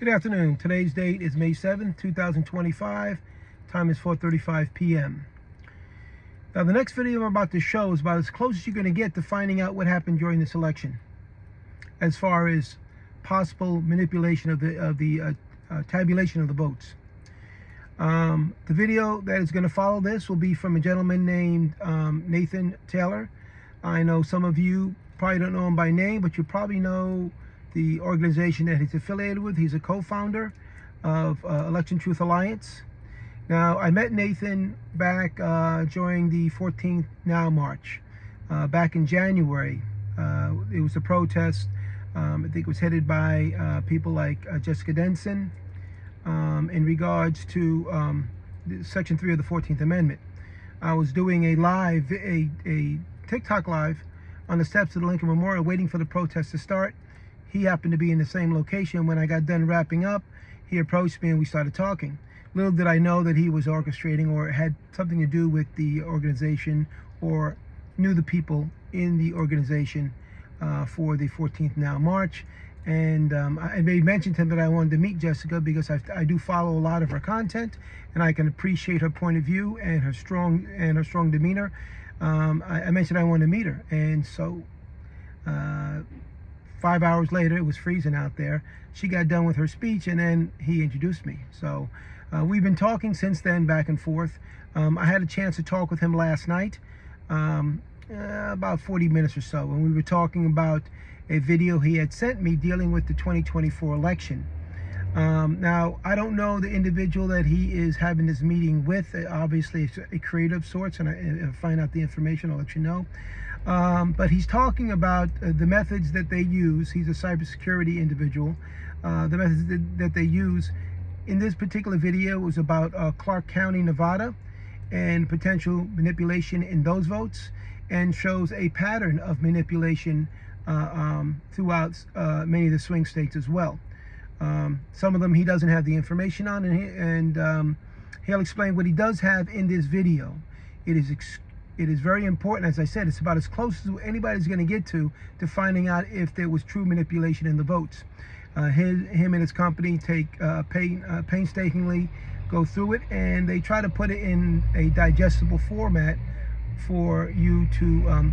Good afternoon. Today's date is May 7th, 2025. Time is 4:35 p.m. Now, the next video I'm about to show is about as close as you're going to get to finding out what happened during this election, as far as possible manipulation of the tabulation of the votes. The video that is going to follow this will be from a gentleman named Nathan Taylor. I know some of you probably don't know him by name, but you probably know the organization that he's affiliated with. He's a co-founder of Election Truth Alliance. Now, I met Nathan back during the 14th Now March back in January. It was a protest. I think it was headed by people like Jessica Denson in regards to Section 3 of the 14th Amendment. I was doing a TikTok live on the steps of the Lincoln Memorial waiting for the protest to start. He happened to be in the same location. When I got done wrapping up, he approached me and we started talking. Little did I know that he was orchestrating or had something to do with the organization or knew the people in the organization for the 14th Now March. And I made mention to him that I wanted to meet Jessica because I do follow a lot of her content and I can appreciate her point of view and her strong demeanor. I mentioned I wanted to meet her, and so 5 hours later, it was freezing out there. She got done with her speech, and then he introduced me. So we've been talking since then, back and forth. I had a chance to talk with him last night, about 40 minutes or so, and we were talking about a video he had sent me dealing with the 2024 election. Now, I don't know the individual that he is having this meeting with. Obviously, it's a creative of sorts, and I find out the information, I'll let you know. But he's talking about the methods that they use. He's a cybersecurity individual. The methods that they use in this particular video was about Clark County, Nevada, and potential manipulation in those votes, and shows a pattern of manipulation throughout many of the swing states as well. Some of them he doesn't have the information on, and he'll explain what he does have in this video. It is very important. As I said, it's about as close as anybody's going to get to finding out if there was true manipulation in the votes. Him and his company take painstakingly go through it, and they try to put it in a digestible format for you to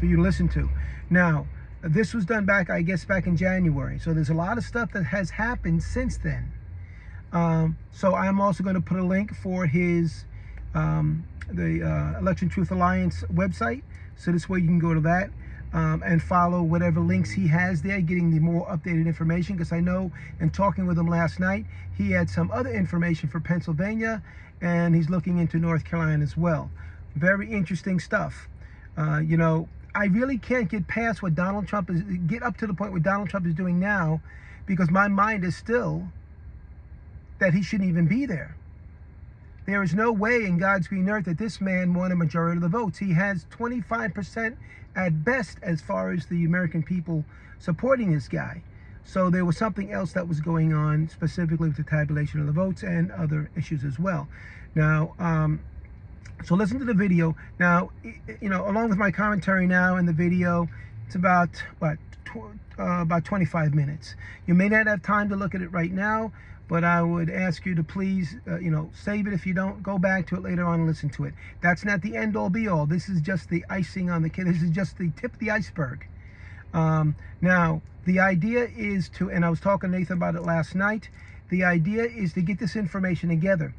listen to. Now, this was done back in January. So there's a lot of stuff that has happened since then. So I'm also going to put a link for his the Election Truth Alliance website. So this way you can go to that and follow whatever links he has there, getting the more updated information. Because I know in talking with him last night, he had some other information for Pennsylvania, and he's looking into North Carolina as well. Very interesting stuff. You know, I really can't get past what Donald Trump is, get up to the point what Donald Trump is doing now, because my mind is still that he shouldn't even be there. There is no way in God's green earth that this man won a majority of the votes. He has 25% at best as far as the American people supporting this guy. So there was something else that was going on, specifically with the tabulation of the votes and other issues as well. Now, so listen to the video. Now, you know, along with my commentary now in the video, it's about, what, about 25 minutes. You may not have time to look at it right now, but I would ask you to please, you know, save it. If you don't, go back to it later on and listen to it. That's not the end all be all. This is just the icing on the cake. This is just the tip of the iceberg. Now, the idea is to, and I was talking to Nathan about it last night, the idea is to get this information together.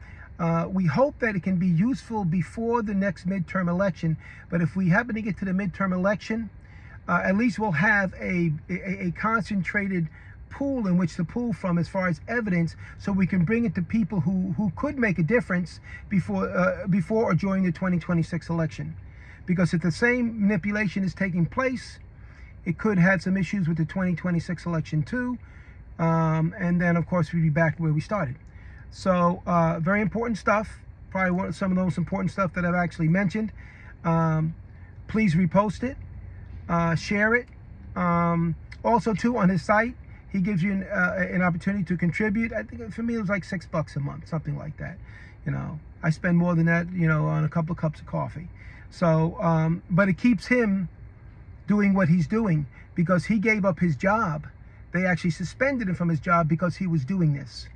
We hope that it can be useful before the next midterm election, but if we happen to get to the midterm election, at least we'll have a concentrated pool in which to pull from as far as evidence, so we can bring it to people who could make a difference before or during the 2026 election. Because if the same manipulation is taking place, it could have some issues with the 2026 election too, and then of course we'd be back where we started. So very important stuff, probably some of the most important stuff that I've actually mentioned. Please repost it, share it. Also too, on his site, he gives you an opportunity to contribute. I think for me it was like $6 a month, something like that. You know, I spend more than that, you know, on a couple of cups of coffee. So, but it keeps him doing what he's doing, because he gave up his job they actually suspended him from his job because he was doing this.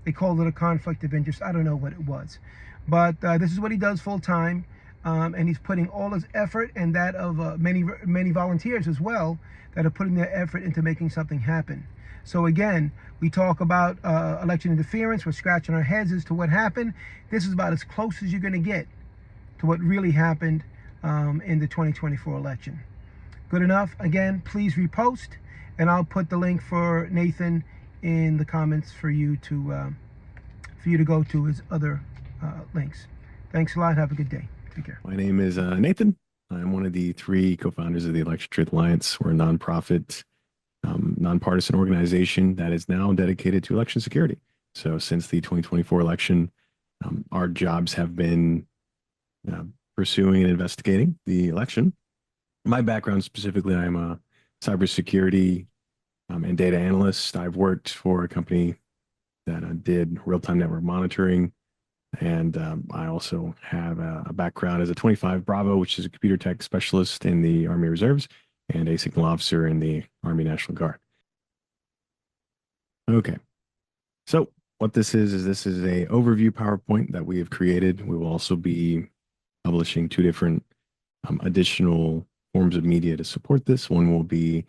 They called it a conflict of interest. I don't know what it was. But this is what he does full time. And he's putting all his effort and that of many volunteers as well that are putting their effort into making something happen. So again, we talk about election interference. We're scratching our heads as to what happened. This is about as close as you're going to get to what really happened in the 2024 election. Good enough? Again, please repost, and I'll put the link for Nathan in the comments for you to go to his other links. Thanks a lot. Have a good day. Take care. My name is Nathan. I'm one of the 3 co-founders of the Election Truth Alliance. We're a nonprofit, nonpartisan organization that is now dedicated to election security. So since the 2024 election, our jobs have been pursuing and investigating the election. My background specifically, I'm a cybersecurity and data analyst. I've worked for a company that did real-time network monitoring. And I also have a background as a 25 Bravo, which is a computer tech specialist in the Army Reserves, and a signal officer in the Army National Guard. Okay, so what this is this is a overview PowerPoint that we have created. We will also be publishing 2 different additional forms of media to support this. One will be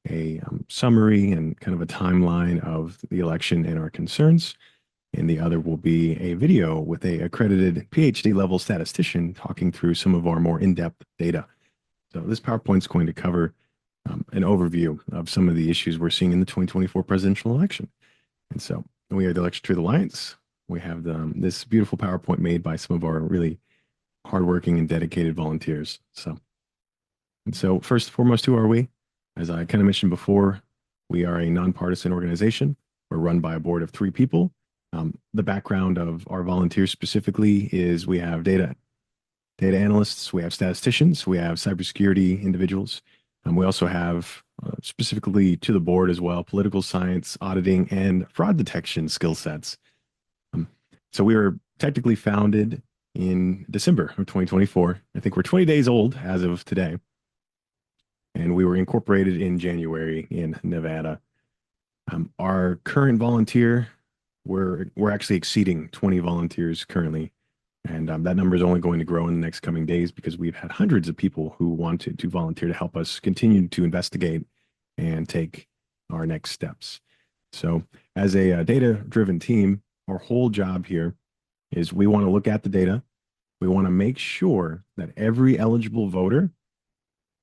a summary and kind of a timeline of the election and our concerns. And the other will be a video with a accredited PhD level statistician talking through some of our more in-depth data. So this PowerPoint is going to cover an overview of some of the issues we're seeing in the 2024 presidential election. And so we are the Election Truth Alliance. We have this beautiful PowerPoint made by some of our really hardworking and dedicated volunteers. So first and foremost, who are we? As I kind of mentioned before, we are a nonpartisan organization. We're run by a board of 3 people. The background of our volunteers specifically is we have data analysts, we have statisticians, we have cybersecurity individuals. We also have specifically to the board as well, political science, auditing, and fraud detection skill sets. So we were technically founded in December of 2024. I think we're 20 days old as of today. And we were incorporated in January in Nevada. Our current volunteer, we're actually exceeding 20 volunteers currently, and that number is only going to grow in the next coming days because we've had hundreds of people who wanted to volunteer to help us continue to investigate and take our next steps. So as a data-driven team, our whole job here is we want to look at the data. We want to make sure that every eligible voter,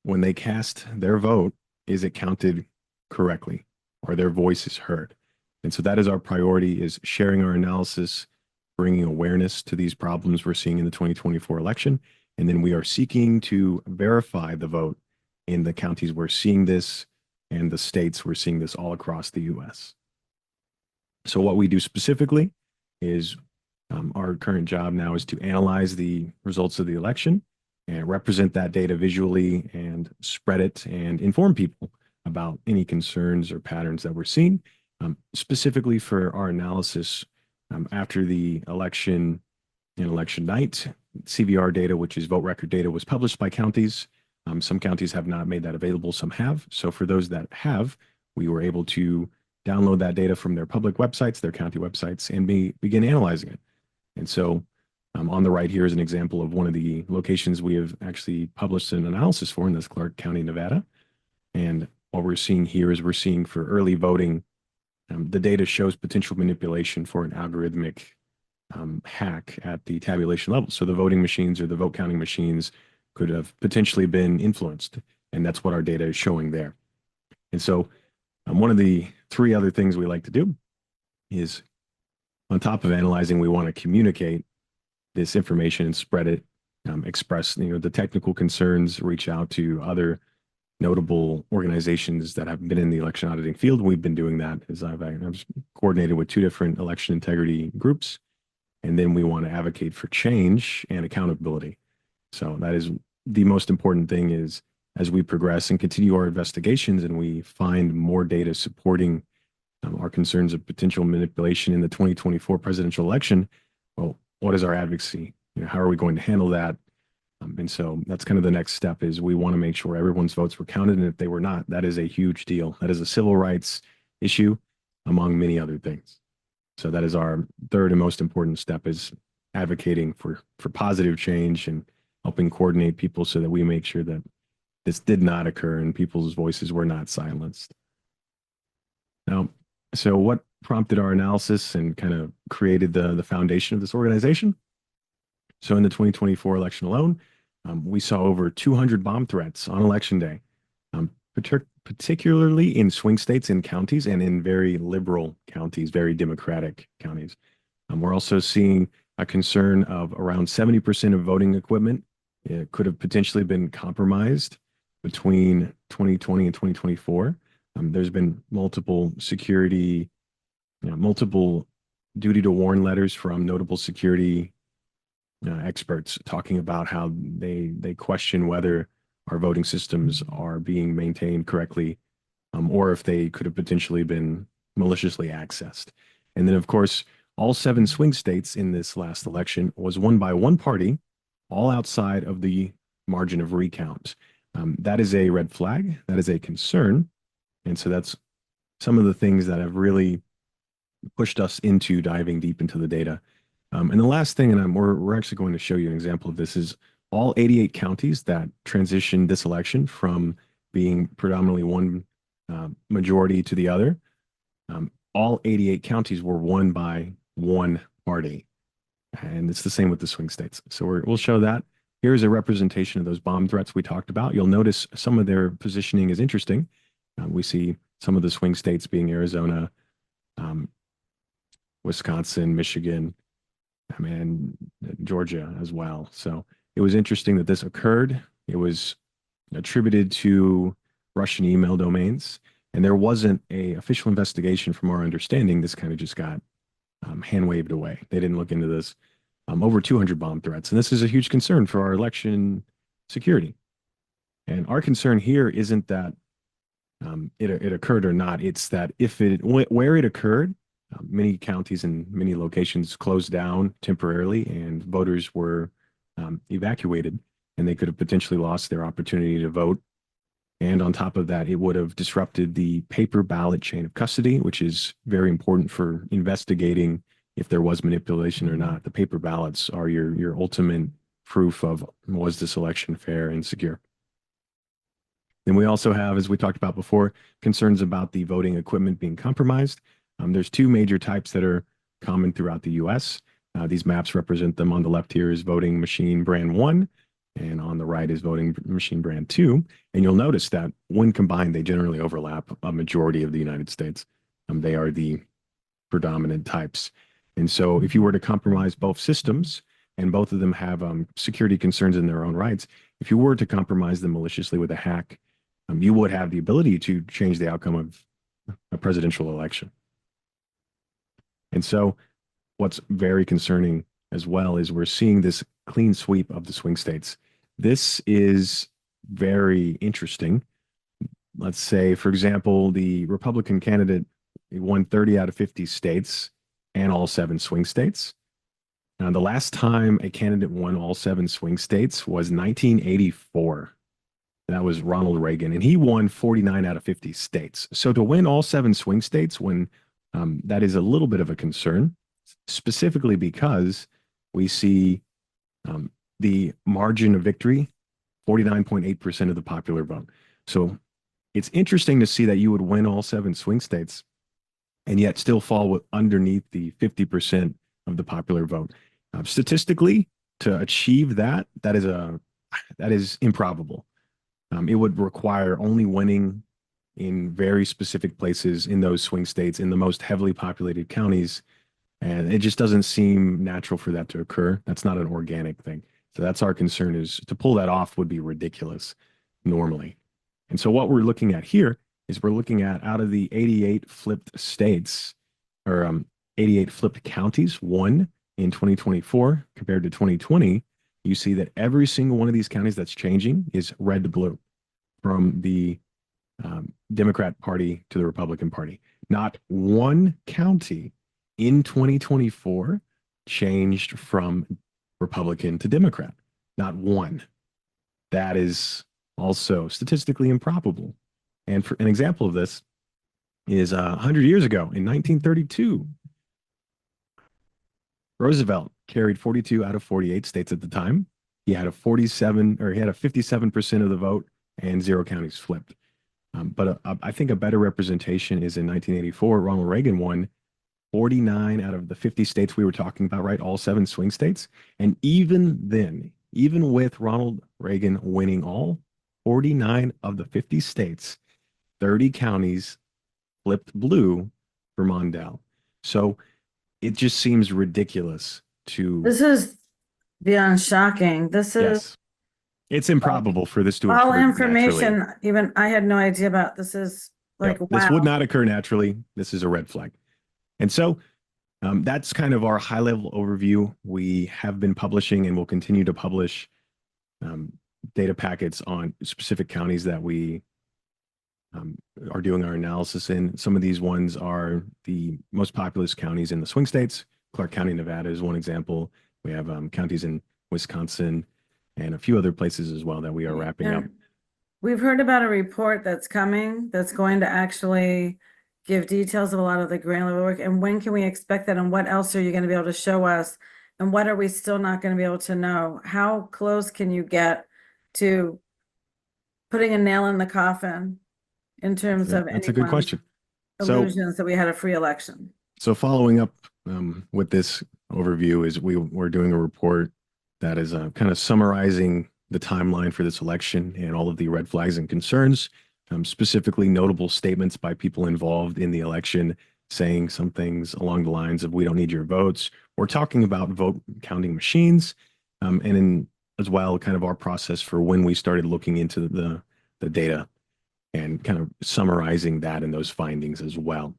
when they cast their vote, is it counted correctly or their voice is heard. And so that is our priority, is sharing our analysis, bringing awareness to these problems we're seeing in the 2024 election. And then we are seeking to verify the vote in the counties we're seeing this and the states we're seeing this all across the US. So what we do specifically is our current job now is to analyze the results of the election and represent that data visually and spread it and inform people about any concerns or patterns that we're seeing. Specifically for our analysis after the election and election night, CVR data, which is vote record data, was published by counties. Some counties have not made that available, some have. So for those that have, we were able to download that data from their public websites, their county websites, and begin analyzing it. And so on the right here is an example of one of the locations we have actually published an analysis for, and that's Clark County, Nevada. And what we're seeing here is we're seeing for early voting, the data shows potential manipulation for an algorithmic hack at the tabulation level. So the voting machines or the vote counting machines could have potentially been influenced. And that's what our data is showing there. And so one of the 3 other things we like to do is, on top of analyzing, we want to communicate this information and spread it, express the technical concerns, reach out to other notable organizations that have been in the election auditing field. We've been doing that as I've coordinated with 2 different election integrity groups. And then we want to advocate for change and accountability. So that is the most important thing, is as we progress and continue our investigations and we find more data supporting our concerns of potential manipulation in the 2024 presidential election, well, what is our advocacy? How are we going to handle that? And so that's kind of the next step, is we want to make sure everyone's votes were counted. And if they were not, that is a huge deal. That is a civil rights issue, among many other things. So that is our third and most important step, is advocating for positive change and helping coordinate people so that we make sure that this did not occur and people's voices were not silenced. Now, so what prompted our analysis and kind of created the foundation of this organization? So in the 2024 election alone, we saw over 200 bomb threats on election day, particularly in swing states and counties and in very liberal counties, very Democratic counties. We're also seeing a concern of around 70% of voting equipment could have potentially been compromised between 2020 and 2024. There's been multiple security, multiple duty to warn letters from notable security experts talking about how they question whether our voting systems are being maintained correctly, or if they could have potentially been maliciously accessed. And then, of course, all 7 swing states in this last election was won by one party, all outside of the margin of recount. That is a red flag. That is a concern. And so that's some of the things that have really pushed us into diving deep into the data. And the last thing, and we're actually going to show you an example of this, is all 88 counties that transitioned this election from being predominantly one majority to the other. All 88 counties were won by one party. And it's the same with the swing states. So we'll show that. Here's a representation of those bomb threats we talked about. You'll notice some of their positioning is interesting. We see some of the swing states being Arizona, Wisconsin, Michigan, and Georgia as well. So it was interesting that this occurred. It was attributed to Russian email domains, and there wasn't a official investigation from our understanding. This kind of just got hand waved away. They didn't look into this. Over 200 bomb threats, and this is a huge concern for our election security. And our concern here isn't that it occurred or not. It's that where it occurred, many counties and many locations closed down temporarily, and voters were evacuated, and they could have potentially lost their opportunity to vote. And on top of that, it would have disrupted the paper ballot chain of custody, which is very important for investigating if there was manipulation or not. The paper ballots are your ultimate proof of, was this election fair and secure? Then we also have, as we talked about before, concerns about the voting equipment being compromised. There's 2 major types that are common throughout the US. These maps represent them. On the left here is voting machine brand 1, and on the right is voting machine brand 2. And you'll notice that when combined, they generally overlap a majority of the United States. They are the predominant types. And so if you were to compromise both systems, and both of them have security concerns in their own rights, if you were to compromise them maliciously with a hack, you would have the ability to change the outcome of a presidential election. And so what's very concerning as well is we're seeing this clean sweep of the swing states. This is very interesting. Let's say, for example, the Republican candidate won 30 out of 50 states and all 7 swing states. Now, the last time a candidate won all 7 swing states was 1984. That was Ronald Reagan, and he won 49 out of 50 states. So to win all 7 swing states, when that is a little bit of a concern, specifically because we see the margin of victory, 49.8% of the popular vote. So it's interesting to see that you would win all 7 swing states and yet still fall underneath the 50% of the popular vote. Statistically, to achieve that is improbable. It would require only winning in very specific places in those swing states, in the most heavily populated counties. And it just doesn't seem natural for that to occur. That's not an organic thing. So that's our concern, is to pull that off would be ridiculous normally. And so what we're looking at here is we're looking at, out of the 88 flipped states, or 88 flipped counties won in 2024 compared to 2020, you see that every single one of these counties that's changing is red to blue, from the Democrat Party to the Republican Party. Not one county in 2024 changed from Republican to Democrat. Not one. That is also statistically improbable. And for an example of this, is 100 years ago in 1932. Roosevelt carried 42 out of 48 states at the time. He had a 57% of the vote and 0 counties flipped. But I think a better representation is in 1984. Ronald Reagan won 49 out of the 50 states we were talking about, right? All 7 swing states. And even then, even with Ronald Reagan winning all 49 of the 50 states, 30 counties flipped blue for Mondale. So it just seems ridiculous to, This is beyond shocking. This is yes, it's improbable for this to all occur information, naturally. even I had no idea about. This is like, Yep, this would wow. not occur naturally. This is a red flag. And so that's kind of our high level overview. We have been publishing and will continue to publish um, data packets on specific counties that we are doing our analysis in. Some of these ones are the most populous counties in the swing states. Clark County, Nevada is one example. We have counties in Wisconsin and a few other places as well that we are wrapping up. And we've heard about a report that's coming that's going to actually give details of a lot of the granular work. And when can we expect that? And what else are you going to be able to show us? And what are we still not going to be able to know? How close can you get to putting a nail in the coffin in terms of That's a good anyone's question. So, illusions that we had a free election? so following up with this overview is we're doing a report that is kind of summarizing the timeline for this election and all of the red flags and concerns, specifically notable statements by people involved in the election saying some things along the lines of, we don't need your votes. We're talking about vote counting machines, and in as well kind of our process for when we started looking into the data and kind of summarizing that and those findings as well.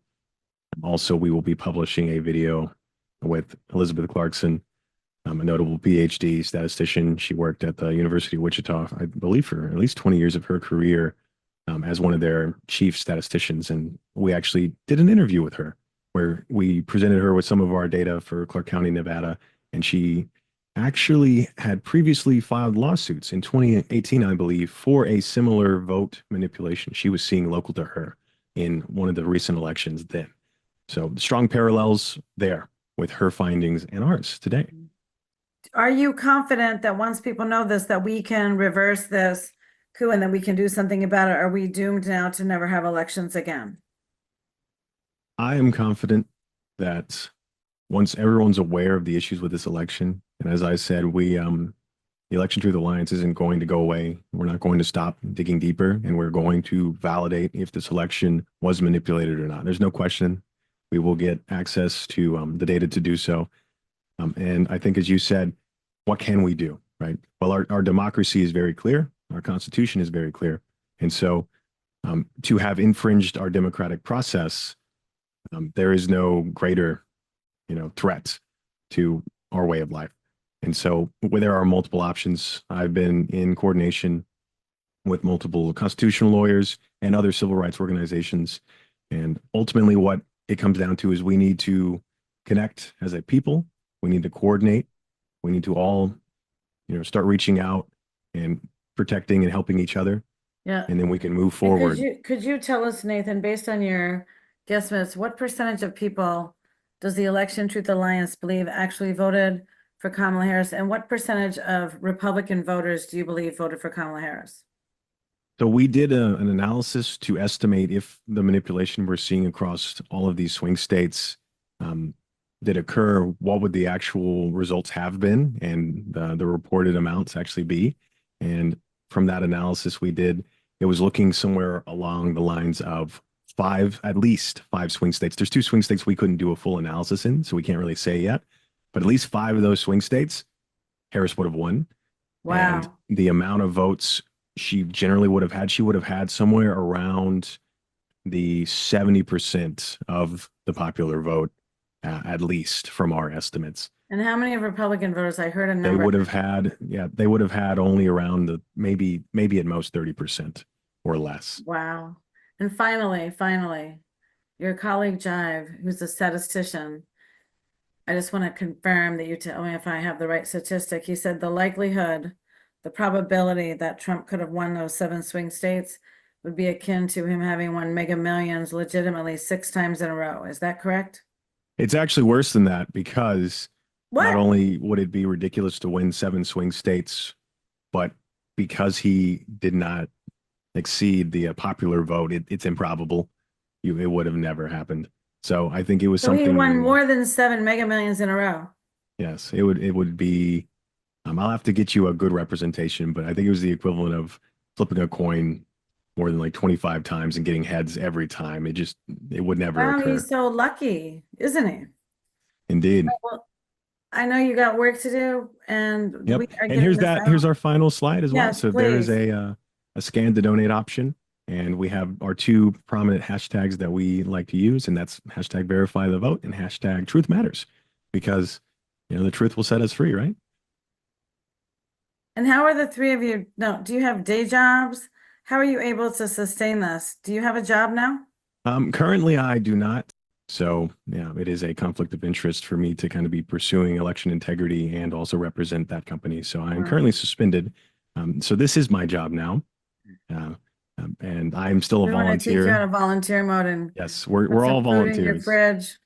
Also, we will be publishing a video with Elizabeth Clarkson, a notable PhD statistician. She worked at the University of Wichita, I believe, for at least 20 years of her career as one of their chief statisticians. And we actually did an interview with her where we presented her with some of our data for Clark County, Nevada. And she actually had previously filed lawsuits in 2018, I believe, for a similar vote manipulation she was seeing local to her in one of the recent elections then. So strong parallels there with her findings and ours today. Are you confident that once people know this, that we can reverse this coup and that we can do something about it? Are we doomed now to never have elections again? I am confident that once everyone's aware of the issues with this election, and as I said, the Election Truth Alliance isn't going to go away. We're not going to stop digging deeper, and we're going to validate if this election was manipulated or not. There's no question. We will get access to the data to do so. And I think, as you said, what can we do, right? Well, our democracy is very clear. Our Constitution is very clear. And so to have infringed our democratic process, there is no greater, threat to our way of life. And so where there are multiple options, I've been in coordination with multiple constitutional lawyers and other civil rights organizations. And ultimately what it comes down to is we need to connect as a people. We need to coordinate. We need to all, start reaching out and protecting and helping each other. Yeah. And then we can move And forward. Could you tell us, Nathan, based on your guesstimates, what percentage of people does the Election Truth Alliance believe actually voted for Kamala Harris? And what percentage of Republican voters do you believe voted for Kamala Harris? So we did an analysis to estimate if the manipulation we're seeing across all of these swing states did occur, what would the actual results have been and the reported amounts actually be. And from that analysis we did, it was looking somewhere along the lines of at least five swing states. There's 2 swing states we couldn't do a full analysis in, so we can't really say yet. But at least 5 of those swing states, Harris would have won. Wow. And the amount of votes she generally would have had somewhere around the 70% of the popular vote, at least from our estimates. And how many of Republican voters? I heard a They number. would have had only around the maybe at most 30% or less. Wow. And finally, your colleague Jive, who's a statistician, I just want to confirm that you tell me if I have the right statistic. He said the likelihood, the probability that Trump could have won those 7 swing states would be akin to him having won Mega Millions legitimately 6 times in a row. Is that correct? It's actually worse than that because not What? only would it be ridiculous to win 7 swing states, but because he did not exceed the popular vote, it's improbable. It would have never happened. So I think it was So he something. won more than 7 Mega Millions in a row. Yes, it would be. I'll have to get you a good representation, but I think it was the equivalent of flipping a coin more than like 25 times and getting heads every time. It would never Wow, occur. he's so lucky, isn't he? Indeed. Well, I know you got work to do, and Yep. we are And getting here's this that. Here's out. our final slide as well. Yes, So there is please. a scan to donate option, and we have our 2 prominent hashtags that we like to use, and that's hashtag verify the vote and hashtag truth matters, because the truth will set us free, right? And how are the three of you? No, do you have day jobs? How are you able to sustain this? Do you have a job now? Currently, I do not. So, yeah, it is a conflict of interest for me to kind of be pursuing election integrity and also represent that company. So I'm Wow. currently suspended. So this is my job now. Uh, and I'm still a We want to teach you how volunteer. to volunteer mode and Yes, put we're some all food in your volunteers. fridge,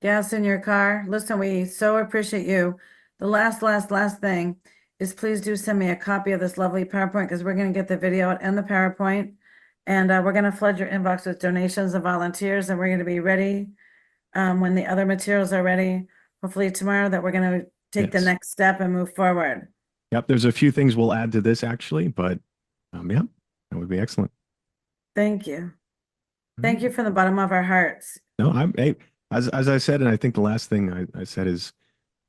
gas in your car. Listen, we so appreciate you. The last thing is please do send me a copy of this lovely PowerPoint because we're going to get the video and the PowerPoint. And we're going to flood your inbox with donations and volunteers, and we're going to be ready when the other materials are ready, hopefully tomorrow, that we're going to take the Yes. next step and move forward. Yep, there's a few things we'll add to this actually, but yeah, that would be excellent. Thank you. Thank you from the bottom of our hearts. No, hey, as I said, and I think the last thing I said is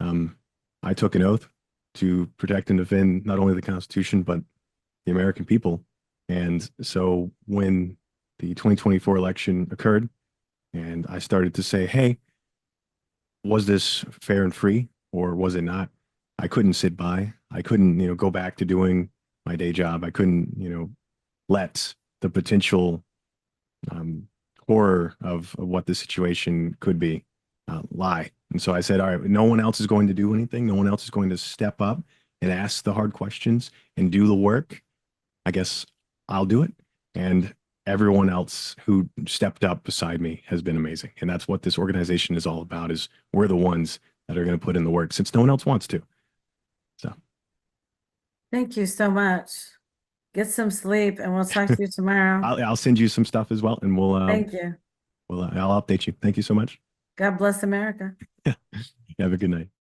I took an oath to protect and defend not only the Constitution, but the American people. And so when the 2024 election occurred and I started to say, hey, was this fair and free or was it not? I couldn't sit by. I couldn't, go back to doing my day job. I couldn't, let the potential horror of what the situation could be lie. And so I said, all right, no one else is going to do anything. No one else is going to step up and ask the hard questions and do the work. I guess I'll do it. And everyone else who stepped up beside me has been amazing. And that's what this organization is all about, is we're the ones that are going to put in the work since no one else wants to. So Thank you so much. Get some sleep and we'll talk to you tomorrow. I'll send you some stuff as well, and Thank you. I'll update you. Thank you so much. God bless America. Have a good night.